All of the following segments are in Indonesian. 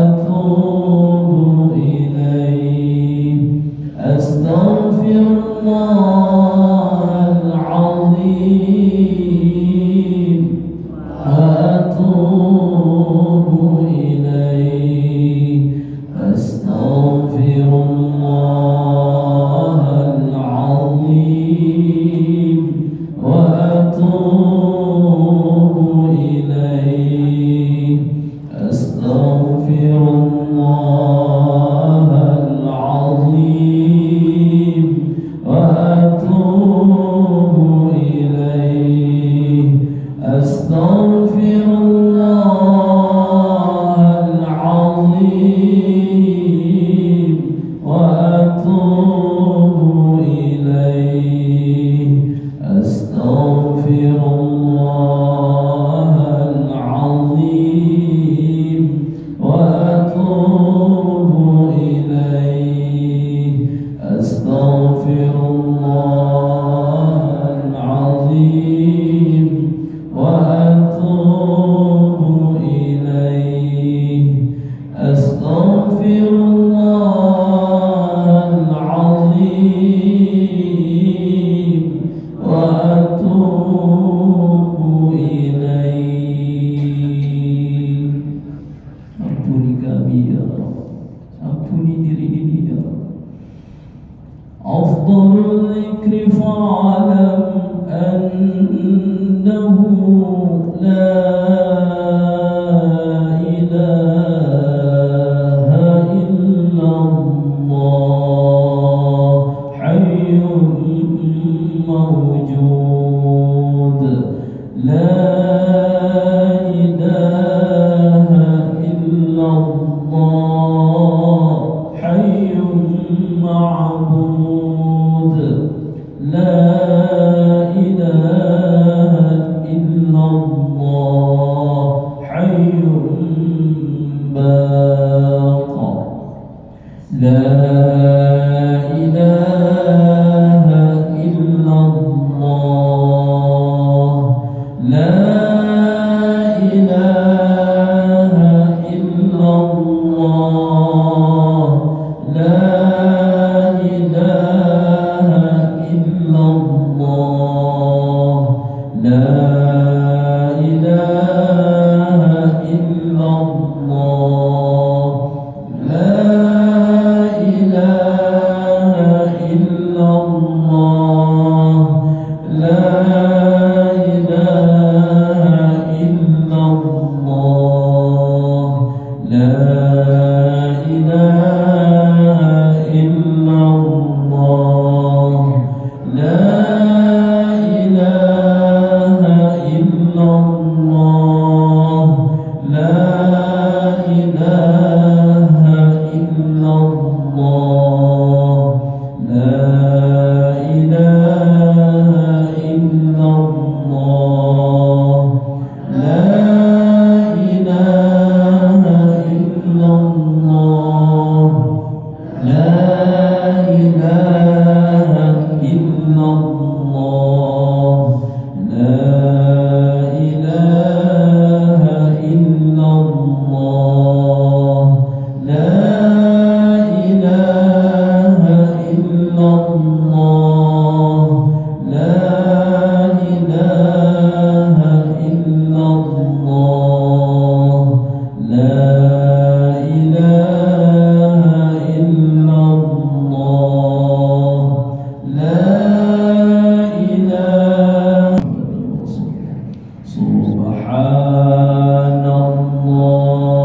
وأتوب إليه أستغفر الله العظيم وأتوب إليه أستغفر الله العظيم وأتوب إليه أستغفر الله العظيم وأتوب إليه أستغفر الله العظيم وأتوب إليه أستغفر الله العظيم وأتوب إليه أستغفر الله العظيم وأتوب أنه لا إله إلا الله حي موجود لا إله إلا الله حي معبود لا إله إلا الله حي باق لا إله إلا الله لا إله إلا الله لا إله إلا الله لا إله إلا الله لا إله إلا الله لا إله إلا الله لا إله إلا الله لا إله إلا الله لا إله إلا الله لا إله إلا الله لا إله إلا الله لا إله إلا الله لا إله إلا الله لا إله إلا الله لا إله إلا الله لا إله إلا الله لا إله سبحان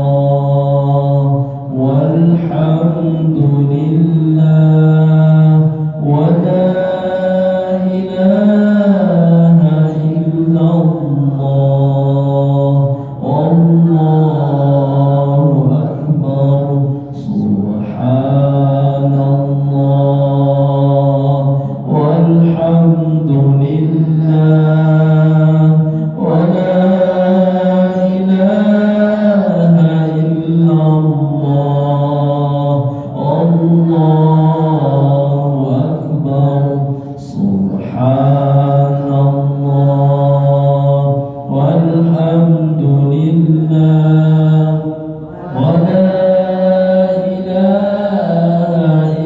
الله والحمد لله ولا إله إلا الله والله أكبر سبحان الله والحمد لله ولا إله إلا الله الله أكبر سبحان الله والحمد لله ولا إله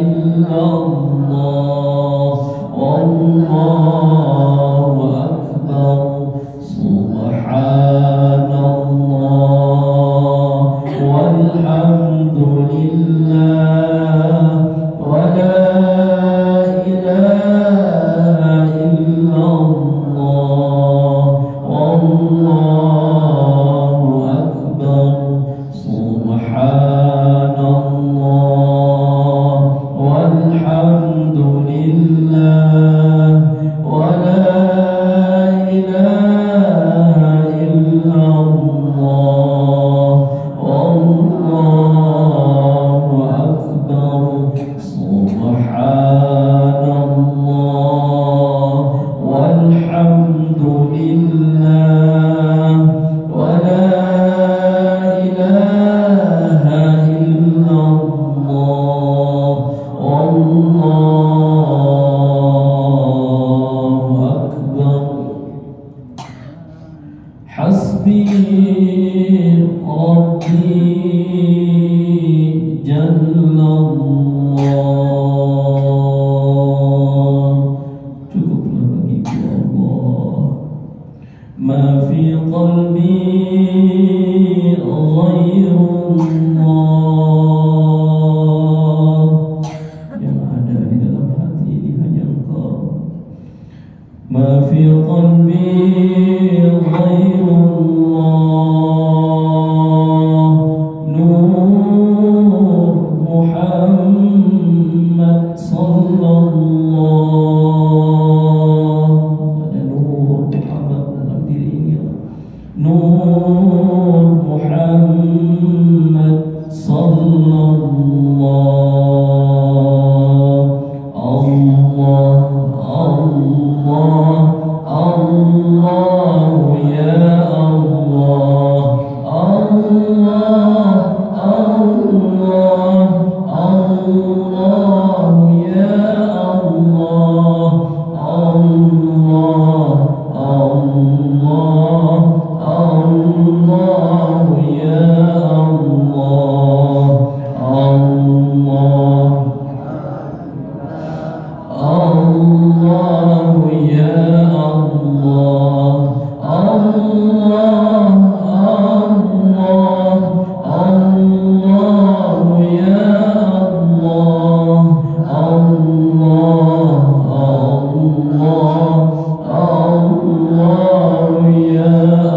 إلا الله والله أكبر سبحان الله والحمد لله ولا إله إلا الله والله أكبر سبحان الله والحمد لله ولا إله إلا الله والله أكبر سبحان الله والحمد لله ولا إله إلا الله والله أكبر حسبي ربي جل الله cukuplah bagiku Allah ma fi qalbi ghairullah yang ada di dalam hati ini hanya Engkau ma fi qalbi Nur Muhammad sallallahu Allah Allah Allah ya Allah Allah Allah Allah ya Allah Allah Allah Allah ya Allah Allah Allah ya Allah Allah Allah Allah ya Allah Allah Allah Allah ya Allah Allah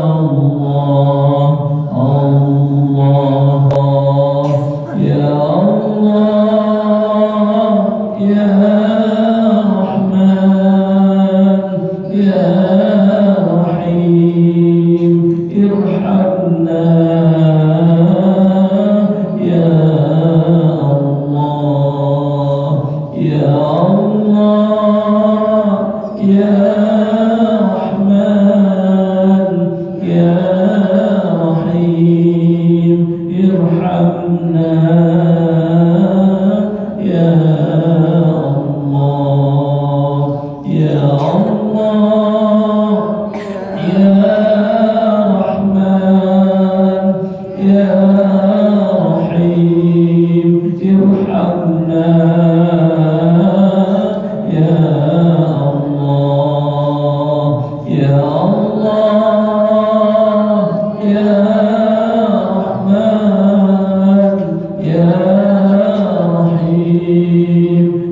ya Allah ya Rahman ya Rahim irhamna ya Allah ya Allah ya Rahman ya Rahim irhamna ya Allah ya Allah ya Rahman ya Rahim irhamna ya Allah ya Allah ya Rahman ya Rahim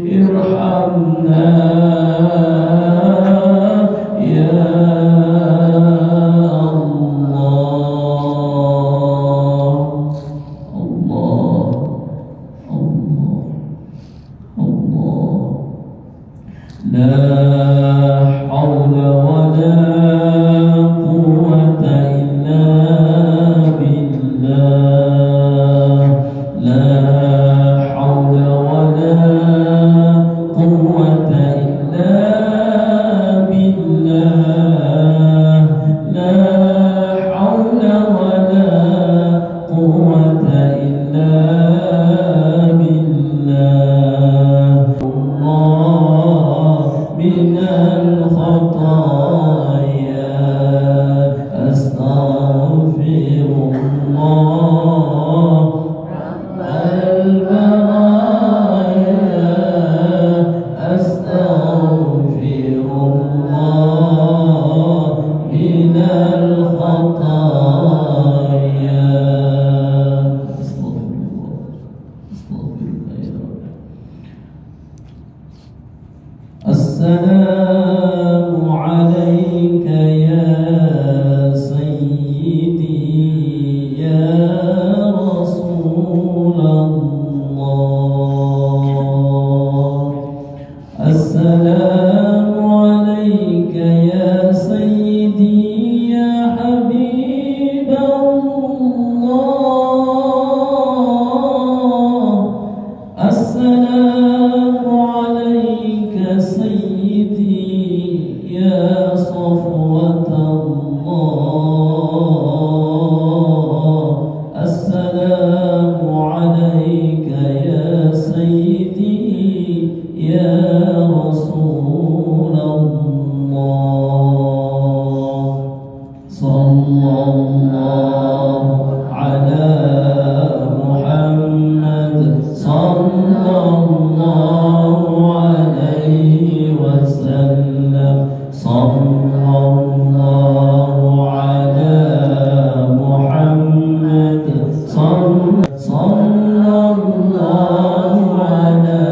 irhamna ya Assalamu alayka ya sayyidi ya Rasulullah. Assalamu alayka ya sayyidi ya Habiballah. Assalamu alayka sayyidi ya Safwatallah. Assalamu alayka ya sayyidi ya Rasulullah. Sallallahu ala Muhammad sallallahu alaihi wasallam. Sallallahu ala Muhammad sallallahu ala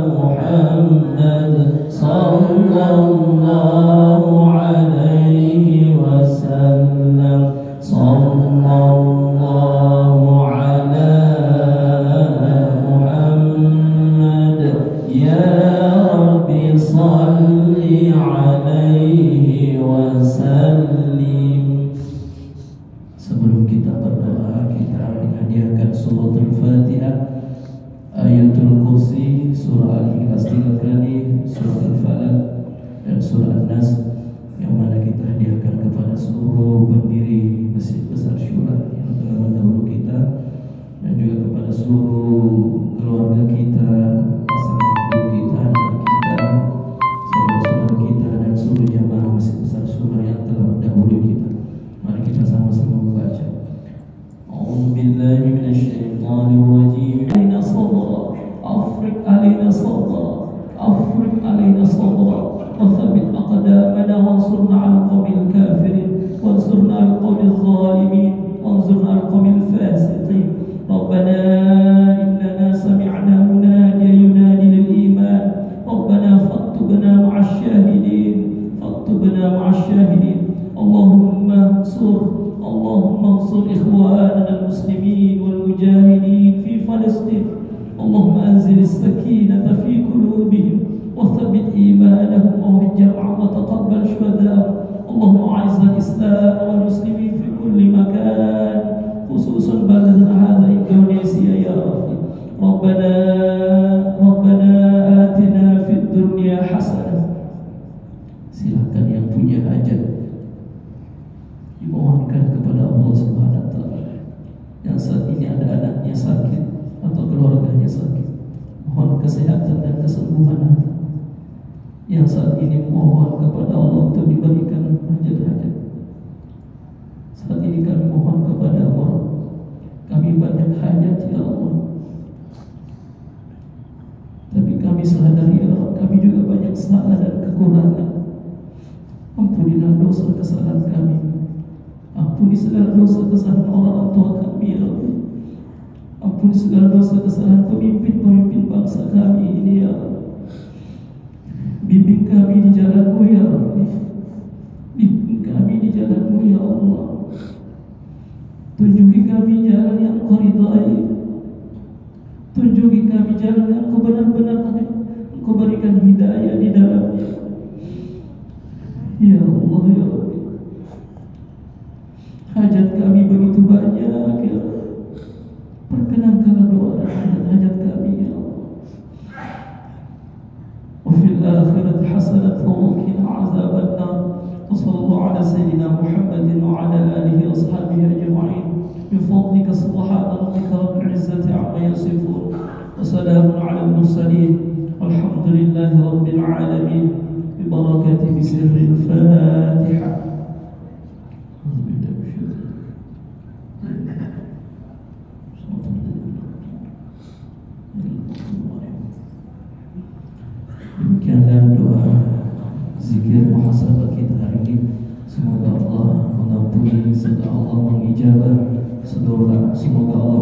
Muhammad sallallahu alaihi wasallam. ربنا إننا سمعنا مناديا ينادي للإيمان ربنا فاكتبنا مع الشاهدين اللهم انصر إخواننا المسلمين والمجاهدين في فلسطين اللهم أنزل السكينة في قلوبهم وثبت إيمانهم ووهب جمعهم وتقبل شهداءهم اللهم أعز الإسلام والمسلمين في كل مكان خصوصا بلدنا هذا إندونيسيا يا رب ربنا آتنا في الدنيا حسنة. Silakan yang punya hajat dimohonkan kepada Allah Subhanahu wa taala. Yang saat ini ada anaknya sakit atau keluarganya sakit, mohon kesehatan dan kesembuhan. Yang saat ini mohon kepada Allah untuk diberikan hajat-hajat. Saat ini kami mohon kepada Allah, kami banyak hajat ya Allah, tapi kami sadari ya Allah, kami juga banyak salah dan kekurangan. Ampunilah dosa kesalahan kami, ampuni segala dosa kesalahan orang tua kami ya Allah, ampuni segala dosa kesalahan pemimpin bangsa kami ini ya Allah. Bimbing kami di jalan-Mu ya Rabbi, bimbing kami di Jalan-Mu ya Allah, tunjuki kami jalan yang Kau ridai, tunjuki kami jalan yang Kau benar-benar Kau berikan hidayah di dalamnya ya Allah ya Rabbi. Hajat kami begitu banyak ya Allah, perkenankanlah doa dan hajat kami ya Allah. وفي الآخرة حسنة وقنا عذاب النار وصلى الله على سيدنا محمد وعلى آله وأصحابه أجمعين بفضلك سبحان ربك رب العزة عما يصفون وسلام على المرسلين والحمد لله رب العالمين ببركة بسر الفاتحة. Demikianlah doa zikir muhasabah kita hari ini. Semoga Allah mengampuni, semoga Allah mengijabah, semoga Allah